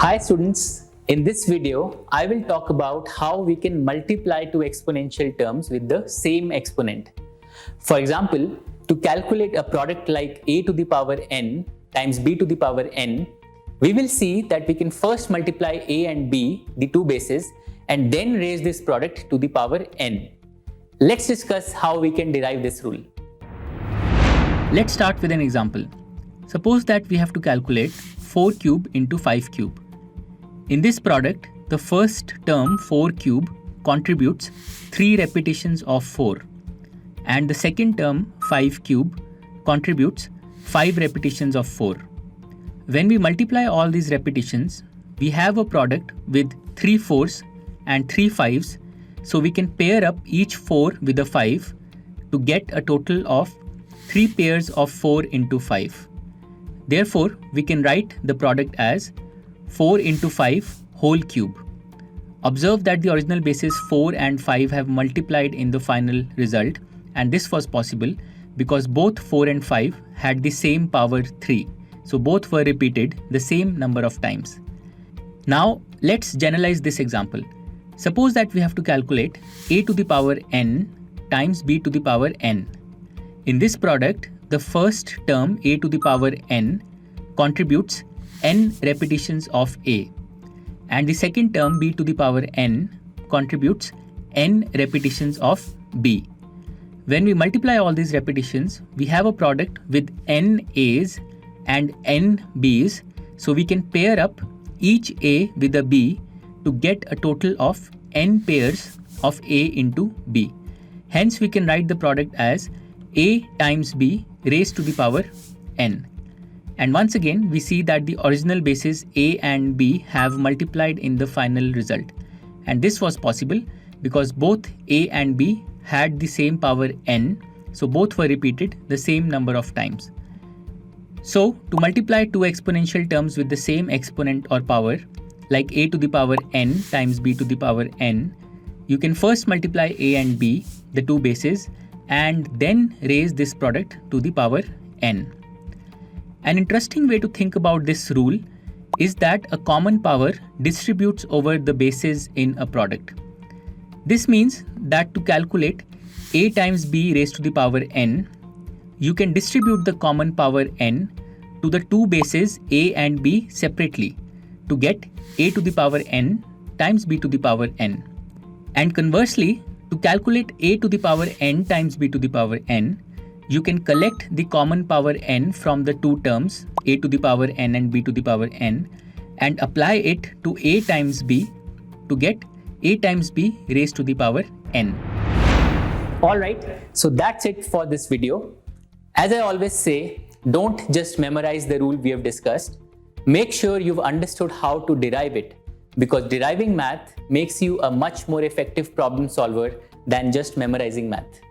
Hi students, in this video I will talk about how we can multiply two exponential terms with the same exponent. For example, to calculate a product like a to the power n times b to the power n, we will see that we can first multiply a and b, the two bases, and then raise this product to the power n. Let's discuss how we can derive this rule. Let's start with an example. Suppose that we have to calculate 4 cube into 5 cube. In this product, the first term 4 cube contributes 3 repetitions of 4 and the second term 5 cube contributes 5 repetitions of 4. When we multiply all these repetitions, we have a product with 3 4s and 3 5s, so we can pair up each 4 with a 5 to get a total of 3 pairs of 4 into 5. Therefore, we can write the product as 4 into 5 whole cube. Observe that the original bases 4 and 5 have multiplied in the final result, and this was possible because both 4 and 5 had the same power 3. So both were repeated the same number of times. Now let's generalize this example. Suppose that we have to calculate a to the power n times b to the power n. In this product, the first term a to the power n contributes n repetitions of a, and the second term b to the power n contributes n repetitions of b. When we multiply all these repetitions, we have a product with n a's and n b's, so we can pair up each a with a b to get a total of n pairs of a into b. Hence, we can write the product as a times b raised to the power n. And once again, we see that the original bases a and b have multiplied in the final result. And this was possible because both a and b had the same power n, so both were repeated the same number of times. So, to multiply two exponential terms with the same exponent or power, like a to the power n times b to the power n, you can first multiply a and b, the two bases, and then raise this product to the power n. An interesting way to think about this rule is that a common power distributes over the bases in a product. This means that to calculate a times b raised to the power n, you can distribute the common power n to the two bases a and b separately to get a to the power n times b to the power n. And conversely, to calculate a to the power n times b to the power n, you can collect the common power n from the two terms a to the power n and b to the power n and apply it to a times b to get a times b raised to the power n. Alright, so that's it for this video. As I always say, don't just memorize the rule we have discussed. Make sure you've understood how to derive it, because deriving math makes you a much more effective problem solver than just memorizing math.